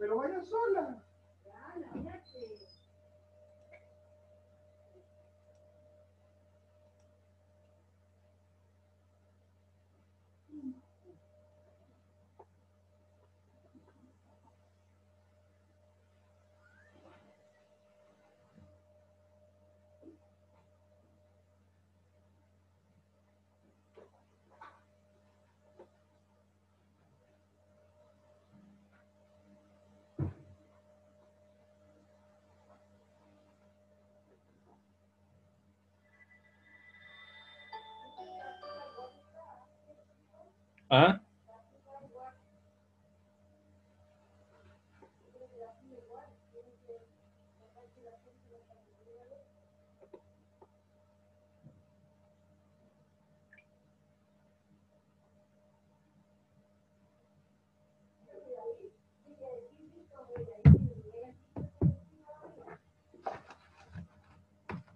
pero vaya sola. ¿Ah?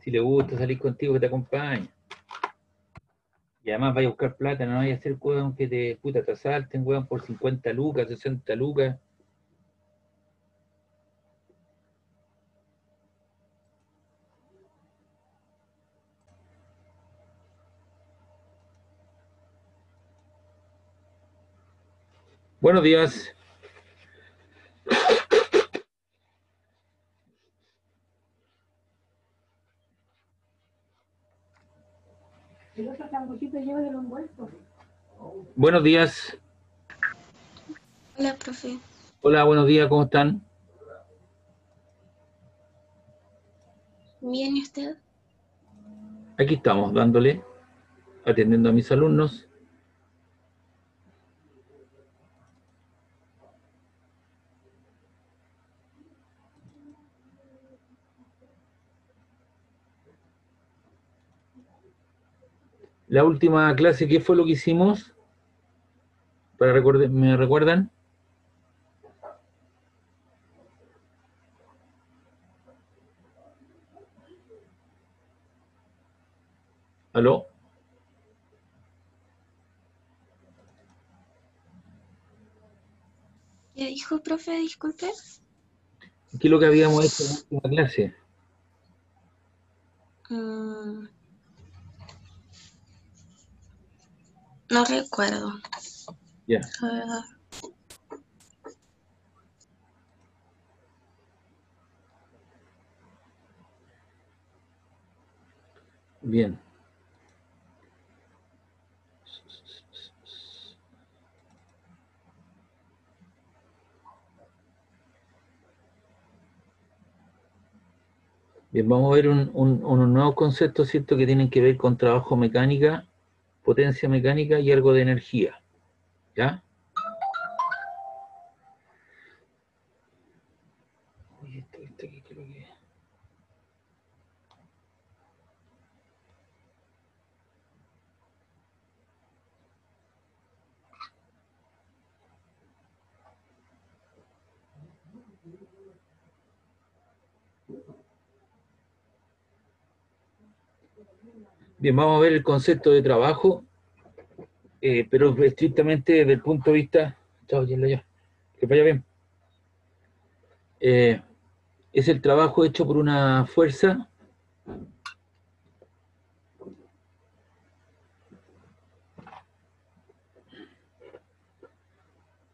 Si le gusta salir contigo, que te acompañe. Y además vaya a buscar plata, no vaya a hacer weón que te puta te asalten, weón, por 50 lucas, 60 lucas. Buenos días. El otro sanguchito lleva de los envueltos. Buenos días. Hola, profe. Hola, buenos días, ¿cómo están? ¿Bien y usted? Aquí estamos, dándole, atendiendo a mis alumnos. La última clase, ¿qué fue lo que hicimos? ¿Me recuerdan? ¿Aló? ¿Qué dijo, profe? Disculpe. ¿Qué es lo que habíamos hecho en la última clase? No recuerdo. Ya. Bien. Bien, vamos a ver unos nuevos conceptos, ¿cierto?, que tienen que ver con trabajo mecánica, potencia mecánica y algo de energía. ¿Ya? Oye, esto aquí creo que... Bien, vamos a ver el concepto de trabajo, pero estrictamente desde el punto de vista... Chao, ya. Que vaya bien. Es el trabajo hecho por una fuerza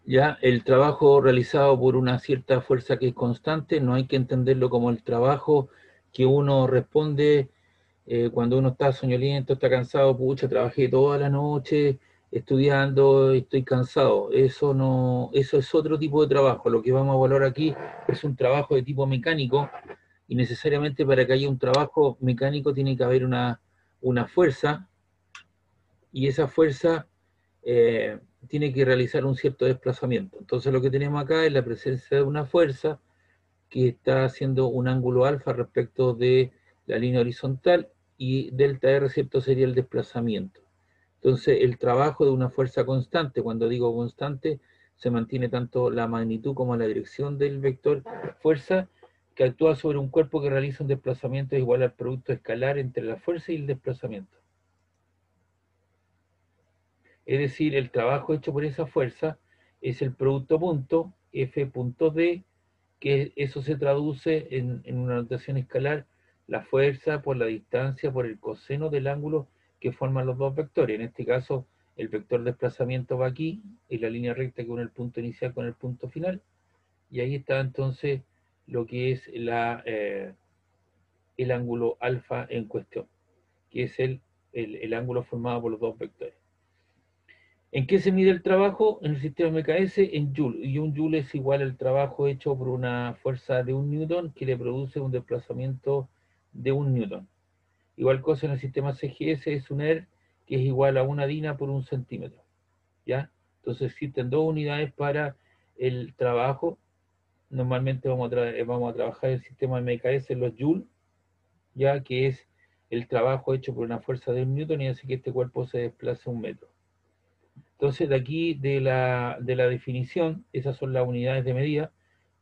ya el trabajo realizado por una cierta fuerza que es constante, no hay que entenderlo como el trabajo que uno responde cuando uno está soñoliento, está cansado, pucha, trabajé toda la noche estudiando, estoy cansado. Eso no, eso es otro tipo de trabajo. Lo que vamos a valorar aquí es un trabajo de tipo mecánico, y necesariamente para que haya un trabajo mecánico tiene que haber una fuerza, y esa fuerza tiene que realizar un cierto desplazamiento. Entonces lo que tenemos acá es la presencia de una fuerza que está haciendo un ángulo alfa respecto de la línea horizontal, y delta R, ¿cierto?, sería el desplazamiento. Entonces el trabajo de una fuerza constante, cuando digo constante, se mantiene tanto la magnitud como la dirección del vector fuerza, que actúa sobre un cuerpo que realiza un desplazamiento igual al producto escalar entre la fuerza y el desplazamiento. Es decir, el trabajo hecho por esa fuerza es el producto punto F.D, que eso se traduce en una notación escalar, la fuerza por la distancia por el coseno del ángulo que forman los dos vectores. En este caso, el vector desplazamiento va aquí, y la línea recta que une el punto inicial con el punto final, y ahí está entonces lo que es el ángulo alfa en cuestión, que es el ángulo formado por los dos vectores. ¿En qué se mide el trabajo? En el sistema MKS en Joule, y un Joule es igual al trabajo hecho por una fuerza de 1 newton que le produce un desplazamiento de 1 newton. Igual cosa en el sistema CGS es un ER que es igual a una DINA por 1 centímetro. ¿Ya? Entonces existen dos unidades para el trabajo. Normalmente vamos a trabajar el sistema MKS en los Joule, ya que es el trabajo hecho por una fuerza de 1 newton y hace que este cuerpo se desplace 1 metro. Entonces, de aquí, de la definición, esas son las unidades de medida,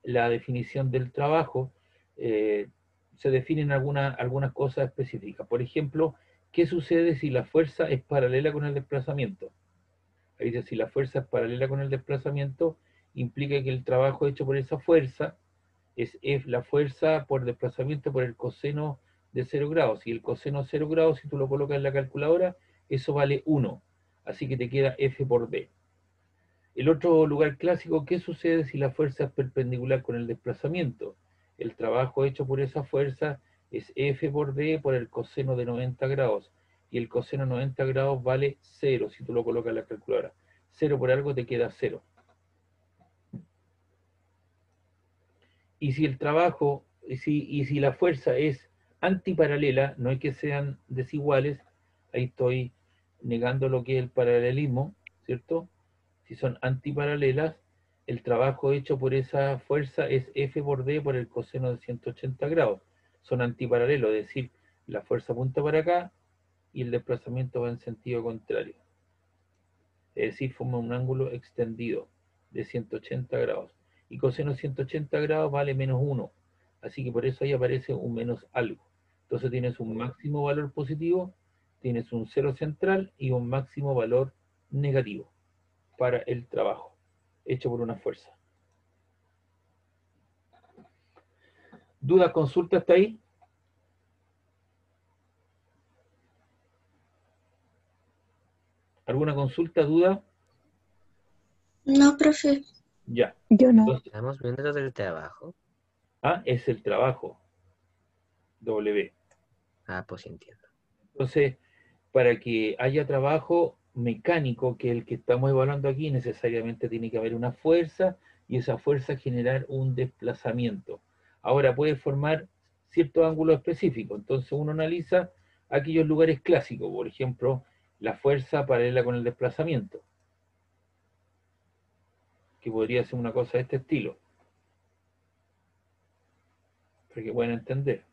la definición del trabajo, se definen algunas cosas específicas. Por ejemplo, ¿qué sucede si la fuerza es paralela con el desplazamiento? Ahí dice, si la fuerza es paralela con el desplazamiento, implica que el trabajo hecho por esa fuerza es F, la fuerza por desplazamiento por el coseno de 0 grados. Y el coseno de 0 grados, si tú lo colocas en la calculadora, eso vale 1. Así que te queda F por D. El otro lugar clásico, ¿qué sucede si la fuerza es perpendicular con el desplazamiento? El trabajo hecho por esa fuerza es F por D por el coseno de 90 grados. Y el coseno de 90 grados vale 0 si tú lo colocas en la calculadora. 0 por algo te queda 0. Y si el trabajo, y si la fuerza es antiparalela, no es que sean desiguales, ahí estoy negando lo que es el paralelismo, ¿cierto? Si son antiparalelas, el trabajo hecho por esa fuerza es F por D por el coseno de 180 grados. Son antiparalelos, es decir, la fuerza apunta para acá y el desplazamiento va en sentido contrario. Es decir, forma un ángulo extendido de 180 grados. Y coseno de 180 grados vale menos 1. Así que por eso ahí aparece un menos algo. Entonces tienes un máximo valor positivo, tienes un cero central y un máximo valor negativo para el trabajo hecho por una fuerza. ¿Dudas, consultas hasta ahí? ¿Alguna consulta, duda? No, profe. Ya. Yo no. Entonces, Estamos viendo lo del trabajo. A es el trabajo. W. Ah, pues sí entiendo. Entonces, para que haya trabajo mecánico, que es el que estamos evaluando aquí, necesariamente tiene que haber una fuerza y esa fuerza generar un desplazamiento. Ahora puede formar ciertos ángulos específicos, entonces uno analiza aquellos lugares clásicos, por ejemplo, la fuerza paralela con el desplazamiento, que podría ser una cosa de este estilo, para que puedan entender.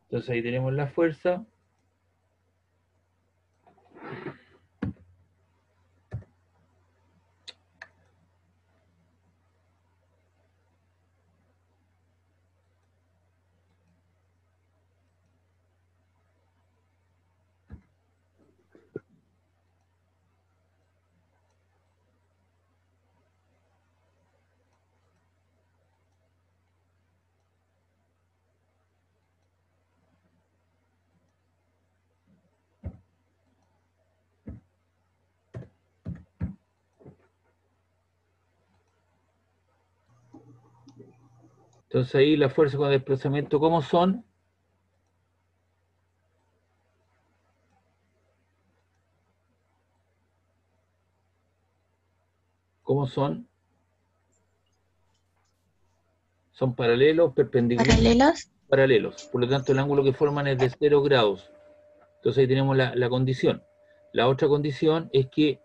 Entonces ahí tenemos la fuerza. Entonces ahí la fuerza con desplazamiento, ¿cómo son? ¿Cómo son? Son paralelos, perpendiculares, Paralelas. paralelos. Por lo tanto, el ángulo que forman es de 0 grados. Entonces ahí tenemos la condición. La otra condición es que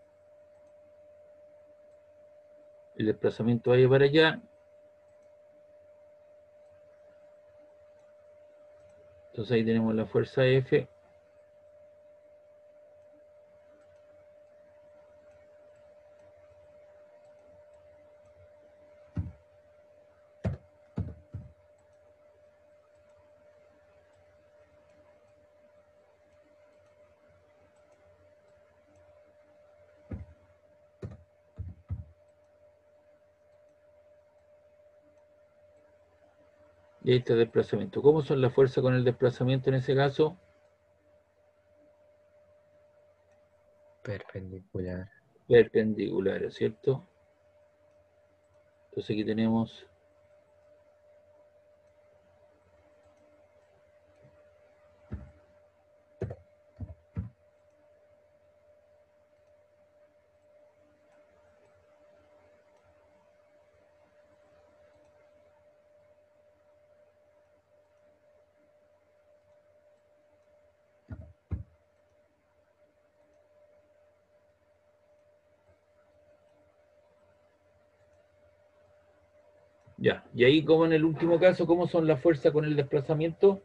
el desplazamiento vaya para allá. Entonces ahí tenemos la fuerza F. Y ahí está el desplazamiento. ¿Cómo son las fuerzas con el desplazamiento en ese caso? Perpendicular. Perpendiculares, ¿cierto? Entonces aquí tenemos ya. Y ahí, como en el último caso, ¿cómo son las fuerzas con el desplazamiento?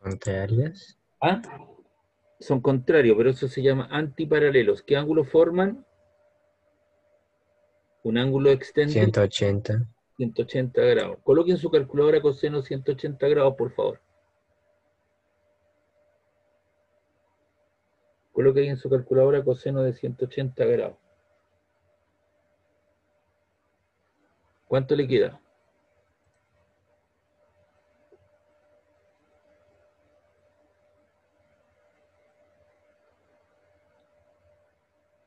Contrarias. Ah, son contrarios, pero eso se llama antiparalelos. ¿Qué ángulo forman? Un ángulo excéntrico 180. 180 grados. Coloquen su calculadora coseno 180 grados, por favor. Coloque ahí en su calculadora coseno de 180 grados. ¿Cuánto le queda?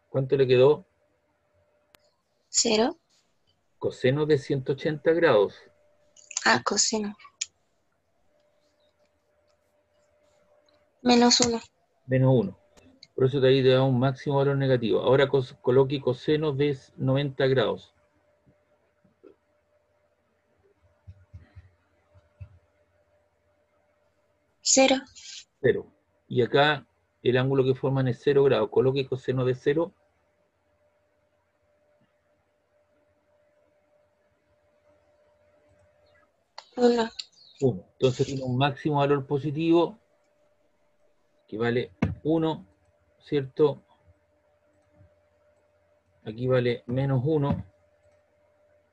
¿Cuánto le quedó? 0. Coseno de 180 grados. Coseno. -1. Menos 1. Por eso de ahí te da un máximo valor negativo. Ahora coloque coseno de 90 grados. 0. 0. Y acá el ángulo que forman es 0 grados. Coloque coseno de 0. 1. 1. Entonces tiene un máximo valor positivo que vale 1, ¿cierto? Aquí vale menos 1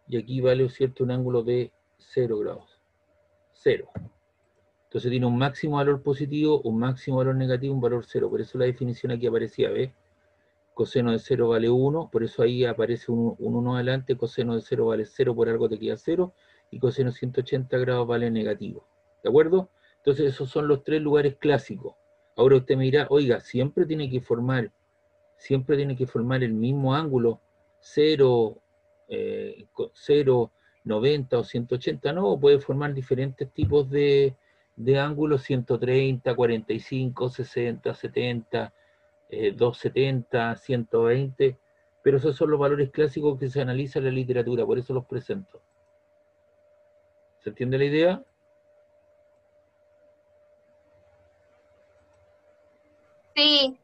y aquí vale, ¿cierto?, un ángulo de 0 grados. 0. Entonces tiene un máximo valor positivo, un máximo valor negativo, un valor 0. Por eso la definición aquí aparecía, ¿ves? Coseno de 0 vale 1, por eso ahí aparece un 1 adelante, coseno de 0 vale 0, por algo te queda 0, y coseno de 180 grados vale negativo. ¿De acuerdo? Entonces esos son los tres lugares clásicos. Ahora usted me dirá, oiga, siempre tiene que formar el mismo ángulo, 0, 0, 90 o 180, no, puede formar diferentes tipos de ángulos, 130, 45, 60, 70, 270, 120, pero esos son los valores clásicos que se analizan en la literatura, por eso los presento. ¿Se entiende la idea? Sí.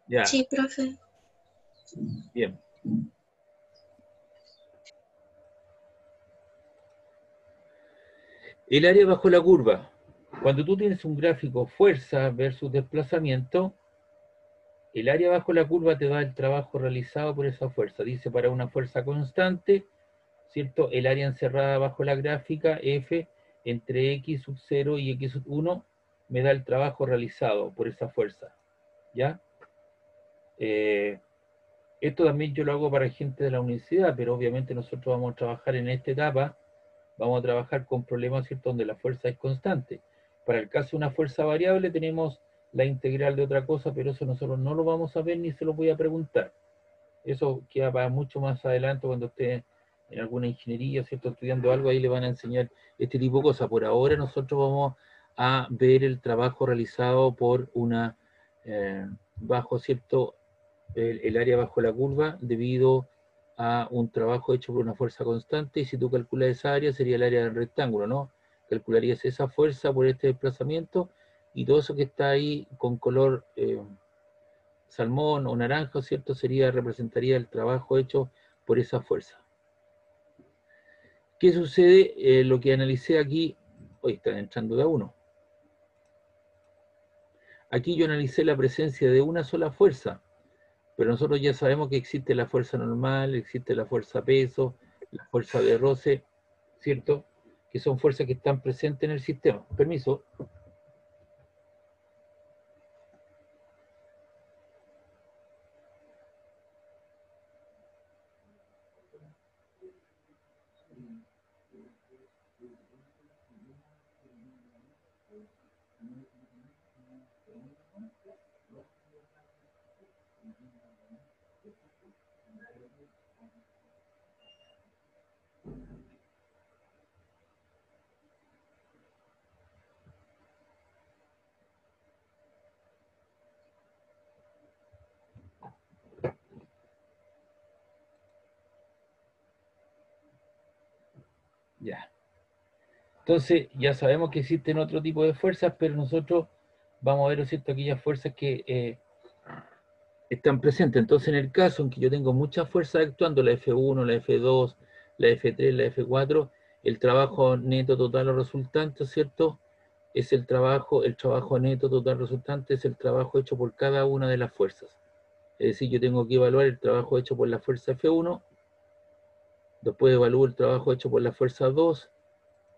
Ya, Sí, profe. bien. El área bajo la curva. Cuando tú tienes un gráfico fuerza versus desplazamiento, el área bajo la curva te da el trabajo realizado por esa fuerza. Dice, para una fuerza constante, ¿cierto? El área encerrada bajo la gráfica, F, entre X sub 0 y X sub 1, me da el trabajo realizado por esa fuerza. ¿Ya? Esto también yo lo hago para gente de la universidad, pero obviamente nosotros vamos a trabajar en esta etapa, vamos a trabajar con problemas, ¿cierto?, donde la fuerza es constante. Para el caso de una fuerza variable tenemos la integral de otra cosa, pero eso nosotros no lo vamos a ver ni se lo voy a preguntar. Eso queda para mucho más adelante cuando esté en alguna ingeniería, ¿cierto?, estudiando algo, ahí le van a enseñar este tipo de cosas. Por ahora nosotros vamos a ver el trabajo realizado por una, bajo, ¿cierto?, el área bajo la curva debido a un trabajo hecho por una fuerza constante, y si tú calculas esa área sería el área del rectángulo, ¿no? Calcularías esa fuerza por este desplazamiento, y todo eso que está ahí con color salmón o naranja, ¿cierto? Representaría el trabajo hecho por esa fuerza. ¿Qué sucede? Lo que analicé aquí, hoy están entrando de a uno. Aquí yo analicé la presencia de una sola fuerza, pero nosotros ya sabemos que existe la fuerza normal, existe la fuerza peso, la fuerza de roce, ¿cierto? Que son fuerzas que están presentes en el sistema. Permiso. Ya. Entonces, ya sabemos que existen otro tipo de fuerzas, pero nosotros vamos a ver, ¿cierto?, aquellas fuerzas que están presentes. Entonces, en el caso en que yo tengo muchas fuerzas actuando, la F1, la F2, la F3, la F4, el trabajo neto total o resultante, ¿cierto?, es el trabajo neto total resultante es el trabajo hecho por cada una de las fuerzas. Es decir, yo tengo que evaluar el trabajo hecho por la fuerza F1, después evalúo el trabajo hecho por la fuerza 2,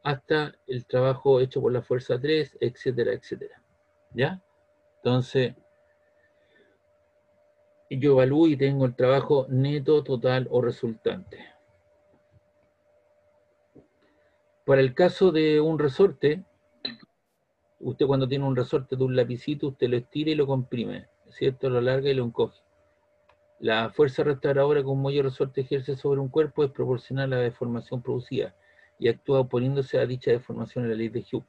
hasta el trabajo hecho por la fuerza 3, etcétera, etcétera. ¿Ya? Entonces, yo evalúo y tengo el trabajo neto, total o resultante. Para el caso de un resorte, usted cuando tiene un resorte de un lapicito, usted lo estira y lo comprime, ¿cierto? Lo alarga y lo encoge. La fuerza restauradora que un muelle resorte ejerce sobre un cuerpo es proporcional a la deformación producida y actúa oponiéndose a dicha deformación en la ley de Hughes.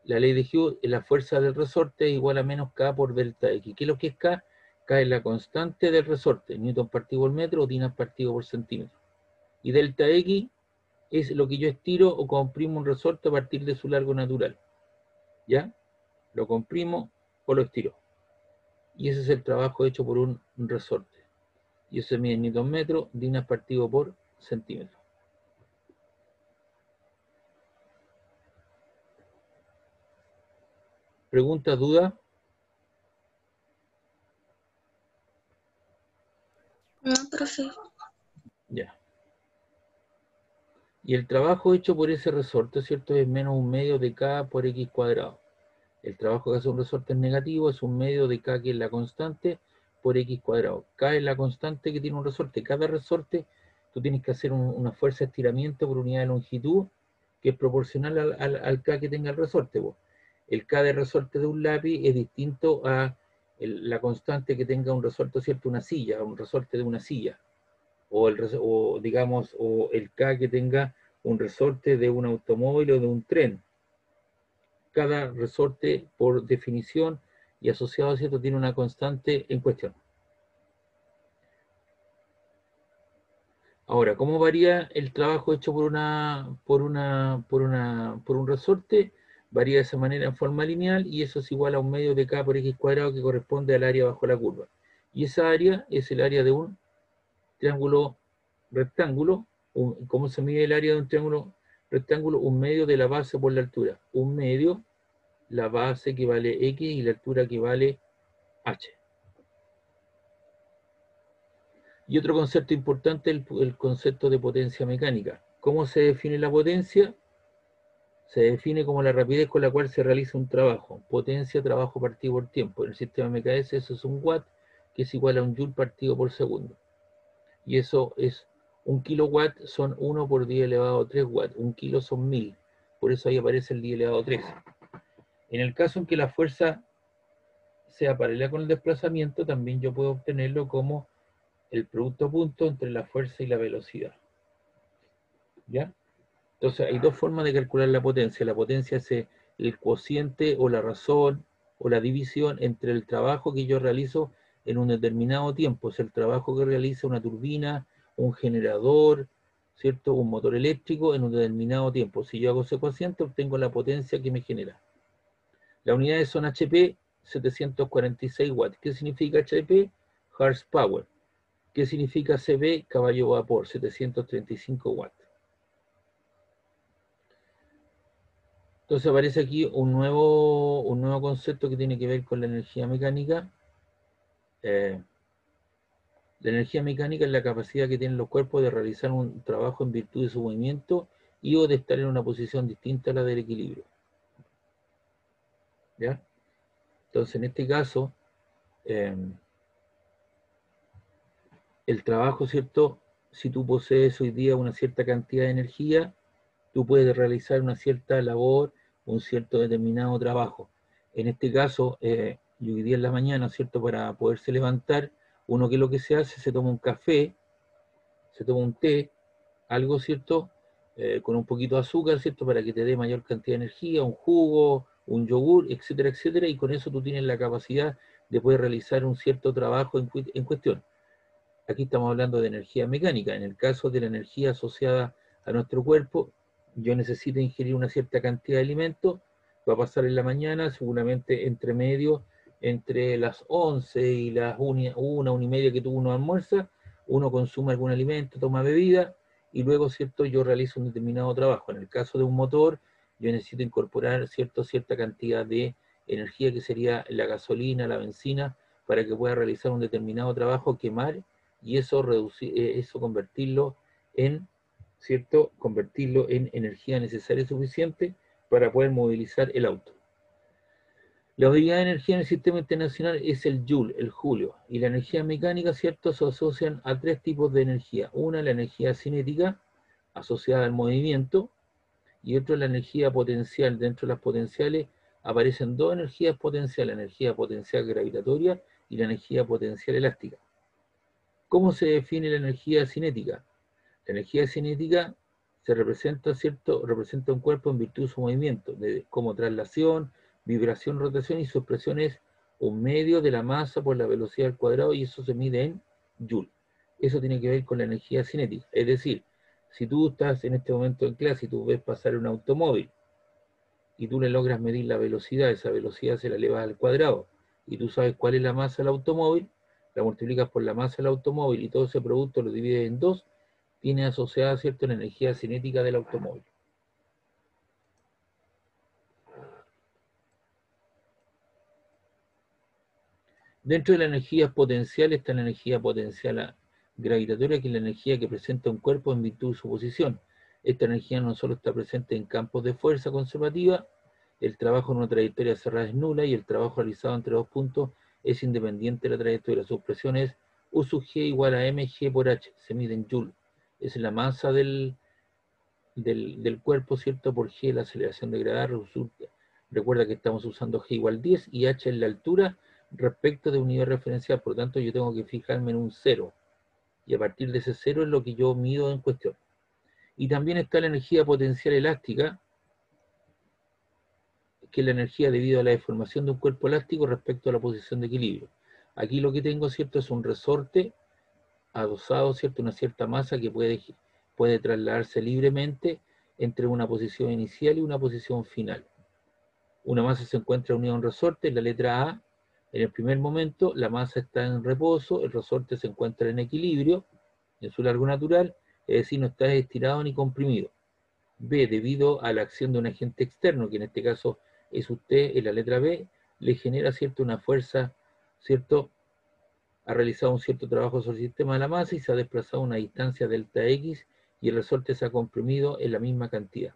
La ley de Hughes, la fuerza del resorte es igual a menos K por delta X. ¿Qué es lo que es K? K es la constante del resorte, Newton partido por metro o Dinas partido por centímetro. Y delta X es lo que yo estiro o comprimo un resorte a partir de su largo natural. ¿Ya? Lo comprimo o lo estiro. Y ese es el trabajo hecho por un resorte. Y eso se mide en Newton metro, Dinas partido por centímetro. ¿Preguntas, dudas? No, profe. Ya. Y el trabajo hecho por ese resorte, ¿cierto?, es menos un medio de K por X cuadrado. El trabajo que hace un resorte es negativo, es un medio de K, que es la constante, por X cuadrado. K es la constante que tiene un resorte. Cada resorte, tú tienes que hacer una fuerza de estiramiento por unidad de longitud, que es proporcional al K que tenga el resorte. El K de resorte de un lápiz es distinto a la constante que tenga un resorte, ¿cierto?, una silla, un resorte de una silla. O digamos, o el K que tenga un resorte de un automóvil o de un tren. Cada resorte, por definición y asociado a cierto, tiene una constante en cuestión. Ahora, ¿cómo varía el trabajo hecho por un resorte? Varía de esa manera en forma lineal, y eso es igual a un medio de K por X cuadrado, que corresponde al área bajo la curva. Y esa área es el área de un triángulo rectángulo. ¿Cómo se mide el área de un triángulo rectángulo? Un medio de la base por la altura. Un medio, la base que vale X y la altura que vale H. Y otro concepto importante, el concepto de potencia mecánica. ¿Cómo se define la potencia? Se define como la rapidez con la cual se realiza un trabajo. Potencia, trabajo partido por tiempo. En el sistema MKS eso es un watt, que es igual a un joule partido por segundo. Y eso es, un kilowatt son 1 por 10 elevado a 3 watts. Un kilo son 1000. Por eso ahí aparece el 10 elevado a 3. En el caso en que la fuerza sea paralela con el desplazamiento, también yo puedo obtenerlo como el producto punto entre la fuerza y la velocidad. ¿Ya? Entonces hay dos formas de calcular la potencia. La potencia es el cociente o la razón o la división entre el trabajo que yo realizo en un determinado tiempo. Es el trabajo que realiza una turbina, un generador, ¿cierto? Un motor eléctrico en un determinado tiempo. Si yo hago ese cociente, obtengo la potencia que me genera. Las unidades son HP, 746 watts. ¿Qué significa HP? Horsepower. ¿Qué significa CB? Caballo vapor, 735 watts. Entonces aparece aquí un nuevo concepto que tiene que ver con la energía mecánica. La energía mecánica es la capacidad que tienen los cuerpos de realizar un trabajo en virtud de su movimiento y o de estar en una posición distinta a la del equilibrio. ¿Ya? Entonces, en este caso, el trabajo, ¿cierto? Si tú posees hoy día una cierta cantidad de energía, tú puedes realizar una cierta labor, un cierto determinado trabajo. En este caso, yo hoy día en la mañana, ¿cierto? Para poderse levantar, uno que lo que se hace, se toma un café, se toma un té, algo, ¿cierto? Con un poquito de azúcar, ¿cierto? Para que te dé mayor cantidad de energía, un jugo, un yogur, etcétera, etcétera, y con eso tú tienes la capacidad de poder realizar un cierto trabajo en cuestión. Aquí estamos hablando de energía mecánica. En el caso de la energía asociada a nuestro cuerpo, yo necesito ingerir una cierta cantidad de alimentos, va a pasar en la mañana, seguramente entre medio, entre las 11 y las 1 y media que uno almuerza, uno consume algún alimento, toma bebida, y luego, ¿cierto?, yo realizo un determinado trabajo. En el caso de un motor, yo necesito incorporar, ¿cierto?, cierta cantidad de energía que sería la gasolina, la benzina, para que pueda realizar un determinado trabajo, quemar, y eso convertirlo en, ¿cierto? Convertirlo en energía necesaria y suficiente para poder movilizar el auto. La unidad de energía en el sistema internacional es el Joule, el julio, y la energía mecánica, ¿cierto? Se asocian a tres tipos de energía. Una, la energía cinética, asociada al movimiento, y otra, la energía potencial. Dentro de las potenciales aparecen dos energías potenciales, la energía potencial gravitatoria y la energía potencial elástica. ¿Cómo se define la energía cinética? La energía cinética se representa, ¿cierto? Representa un cuerpo en virtud de su movimiento, como traslación, vibración, rotación, y su expresión es un medio de la masa por la velocidad al cuadrado, y eso se mide en Joule. Eso tiene que ver con la energía cinética. Es decir, si tú estás en este momento en clase y tú ves pasar un automóvil y tú le logras medir la velocidad, esa velocidad se la elevas al cuadrado, y tú sabes cuál es la masa del automóvil, la multiplicas por la masa del automóvil y todo ese producto lo divides en dos, tiene asociada, ¿cierto?, la energía cinética del automóvil. Dentro de la energía potencial está la energía potencial gravitatoria, que es la energía que presenta un cuerpo en virtud de su posición. Esta energía no solo está presente en campos de fuerza conservativa, el trabajo en una trayectoria cerrada es nula y el trabajo realizado entre dos puntos es independiente de la trayectoria. Su expresión es U sub G igual a mg por H, se mide en Joule. Es la masa del cuerpo, ¿cierto? Por G, la aceleración de gravedad. Recuerda que estamos usando G igual 10 y H es la altura respecto de un nivel referencial. Por lo tanto, yo tengo que fijarme en un 0. Y a partir de ese 0 es lo que yo mido en cuestión. Y también está la energía potencial elástica, que es la energía debido a la deformación de un cuerpo elástico respecto a la posición de equilibrio. Aquí lo que tengo, ¿cierto?, es un resorte adosado, ¿cierto?, una cierta masa que puede trasladarse libremente entre una posición inicial y una posición final. Una masa se encuentra unida a un resorte, en la letra A. En el primer momento, la masa está en reposo, el resorte se encuentra en equilibrio, en su largo natural, es decir, no está estirado ni comprimido. B, debido a la acción de un agente externo, que en este caso es usted, en la letra B, le genera, ¿cierto?, una fuerza, ¿cierto?, ha realizado un cierto trabajo sobre el sistema de la masa y se ha desplazado a una distancia delta X y el resorte se ha comprimido en la misma cantidad.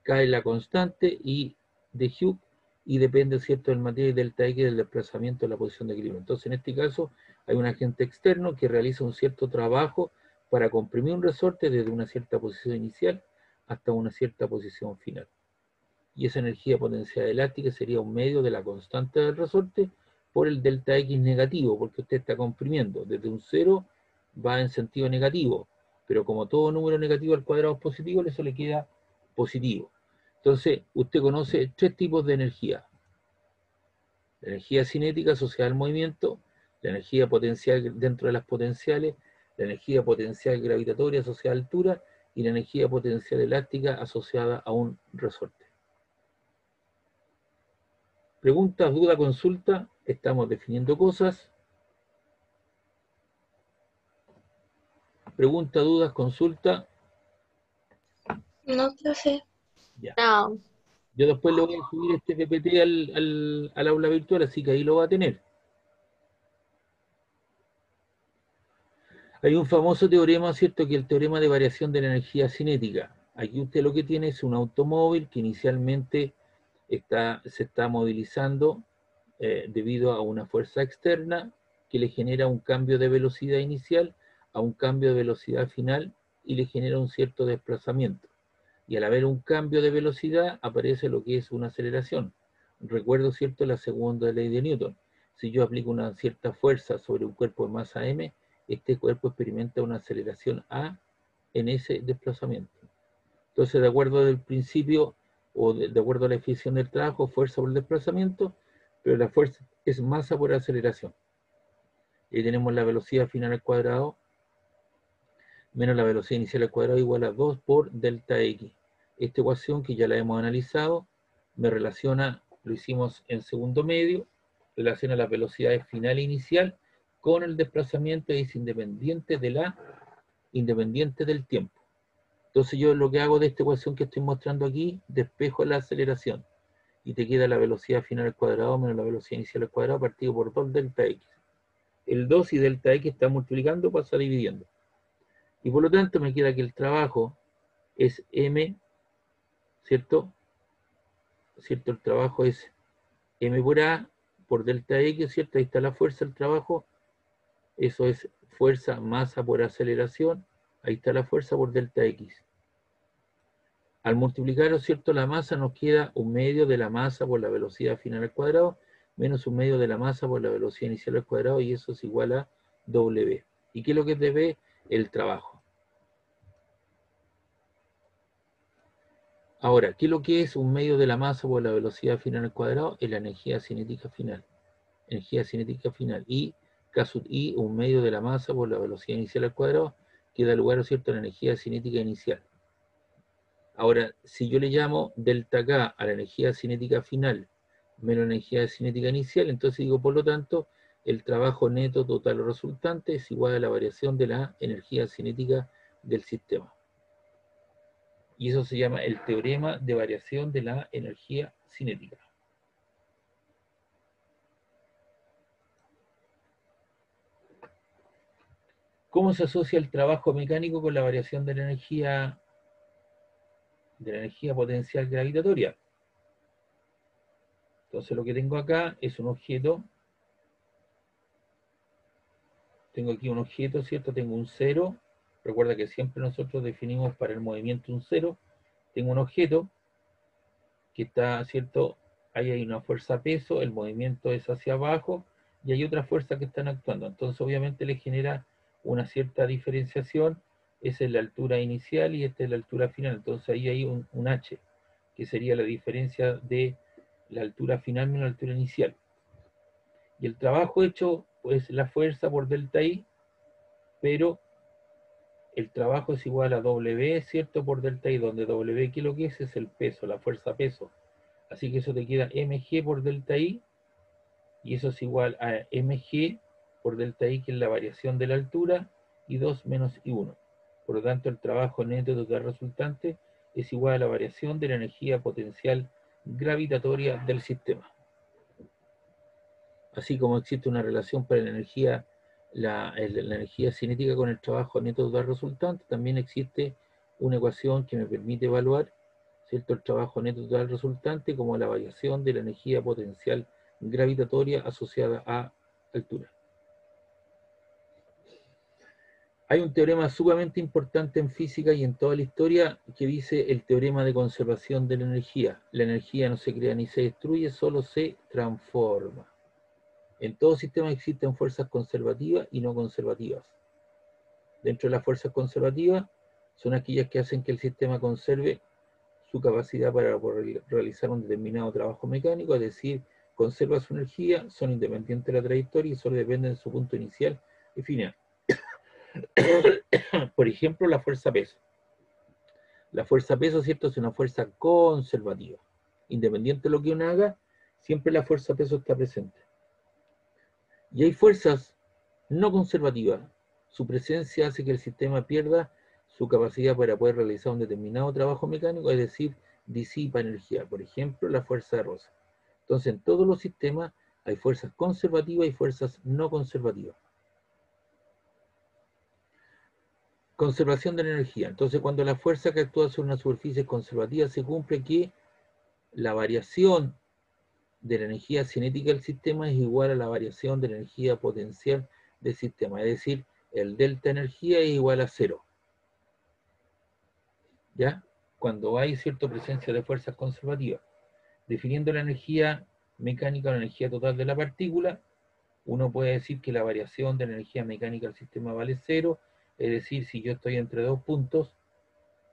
Cae la constante de Hughes y depende, ¿cierto?, del material delta X del desplazamiento de la posición de equilibrio. Entonces, en este caso, hay un agente externo que realiza un cierto trabajo para comprimir un resorte desde una cierta posición inicial hasta una cierta posición final. Y esa energía potencial elástica sería un medio de la constante del resorte por el delta X negativo, porque usted está comprimiendo. Desde un 0 va en sentido negativo, pero como todo número negativo al cuadrado es positivo, eso le queda positivo. Entonces, usted conoce tres tipos de energía. La energía cinética asociada al movimiento, La energía potencial dentro de las potenciales, la energía potencial gravitatoria asociada a altura y la energía potencial elástica asociada a un resorte. Preguntas, duda, consulta. Estamos definiendo cosas. Pregunta, dudas, consulta. No, profe. Ya. No. Yo después le voy a subir este PPT al aula virtual, así que ahí lo va a tener. Hay un famoso teorema, ¿cierto? Que es el teorema de variación de la energía cinética. Aquí usted lo que tiene es un automóvil que inicialmente se está movilizando debido a una fuerza externa que le genera un cambio de velocidad inicial a un cambio de velocidad final y le genera un cierto desplazamiento. Y al haber un cambio de velocidad aparece lo que es una aceleración. Recuerdo, ¿cierto?, la segunda ley de Newton. Si yo aplico una cierta fuerza sobre un cuerpo de masa m, este cuerpo experimenta una aceleración a en ese desplazamiento. Entonces, de acuerdo al principio, o de acuerdo a la definición del trabajo, fuerza por desplazamiento, pero la fuerza es masa por aceleración. Y tenemos la velocidad final al cuadrado menos la velocidad inicial al cuadrado igual a 2 por delta x. Esta ecuación, que ya la hemos analizado, me relaciona, lo hicimos en segundo medio, relaciona la velocidad final e inicial con el desplazamiento y es independiente del tiempo. Entonces yo lo que hago de esta ecuación que estoy mostrando aquí, despejo la aceleración y te queda la velocidad final al cuadrado menos la velocidad inicial al cuadrado partido por 2 delta x. El 2 y delta x está multiplicando, pasa dividiendo. Y por lo tanto me queda que el trabajo es m, ¿cierto? El trabajo es m por a por delta x, ¿cierto? Ahí está la fuerza del trabajo. Eso es fuerza masa por aceleración. Ahí está la fuerza por delta x. Al multiplicar, ¿cierto?, la masa, nos queda un medio de la masa por la velocidad final al cuadrado menos un medio de la masa por la velocidad inicial al cuadrado, y eso es igual a W. ¿Y qué es lo que es dB? El trabajo. Ahora, ¿qué es lo que es un medio de la masa por la velocidad final al cuadrado? Es la energía cinética final. Energía cinética final. Y, caso I, un medio de la masa por la velocidad inicial al cuadrado, que da lugar, ¿cierto?, a la energía cinética inicial. Ahora, si yo le llamo delta K a la energía cinética final menos la energía cinética inicial, entonces digo, por lo tanto, el trabajo neto total resultante es igual a la variación de la energía cinética del sistema. Y eso se llama el teorema de variación de la energía cinética. ¿Cómo se asocia el trabajo mecánico con la variación de la energía potencial gravitatoria? Entonces lo que tengo acá es un objeto. Tengo aquí un objeto, ¿cierto? Tengo un 0. Recuerda que siempre nosotros definimos para el movimiento un 0. Tengo un objeto que está, ¿cierto? Ahí hay una fuerza peso, el movimiento es hacia abajo y hay otras fuerzas que están actuando. Entonces obviamente le genera una cierta diferenciación. Esa es la altura inicial y esta es la altura final. Entonces ahí hay un h, que sería la diferencia de la altura final menos la altura inicial. Y el trabajo hecho es la fuerza por delta I, pero el trabajo es igual a W, ¿cierto?, por delta I, donde W, ¿qué es lo que es? Es el peso, la fuerza peso. Así que eso te queda mg por delta I, y eso es igual a mg por delta I, que es la variación de la altura, y 2 menos I1. Por lo tanto, el trabajo neto total resultante es igual a la variación de la energía potencial gravitatoria del sistema. Así como existe una relación para la energía cinética con el trabajo neto total resultante, también existe una ecuación que me permite evaluar, ¿cierto?, el trabajo neto total resultante como la variación de la energía potencial gravitatoria asociada a altura. Hay un teorema sumamente importante en física y en toda la historia que dice el teorema de conservación de la energía. La energía no se crea ni se destruye, solo se transforma. En todo sistema existen fuerzas conservativas y no conservativas. Dentro de las fuerzas conservativas son aquellas que hacen que el sistema conserve su capacidad para realizar un determinado trabajo mecánico, es decir, conserva su energía, son independientes de la trayectoria y solo dependen de su punto inicial y final. Por ejemplo, la fuerza peso. La fuerza peso, ¿cierto?, es una fuerza conservativa. Independiente de lo que uno haga, siempre la fuerza peso está presente. Y hay fuerzas no conservativas. Su presencia hace que el sistema pierda su capacidad para poder realizar un determinado trabajo mecánico, es decir, disipa energía. Por ejemplo, la fuerza de Rosa. Entonces, en todos los sistemas hay fuerzas conservativas y fuerzas no conservativas. Conservación de la energía. Entonces, cuando la fuerza que actúa sobre una superficie es conservativa, se cumple que la variación de la energía cinética del sistema es igual a la variación de la energía potencial del sistema. Es decir, el delta energía es igual a 0. ¿Ya? Cuando hay cierta presencia de fuerzas conservativas. Definiendo la energía mecánica o la energía total de la partícula, uno puede decir que la variación de la energía mecánica del sistema vale 0, es decir, si yo estoy entre dos puntos,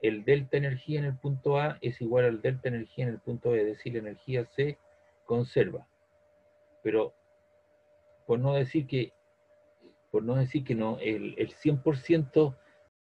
el delta energía en el punto A es igual al delta energía en el punto B, es decir, la energía se conserva. Pero por no decir que no, el 100%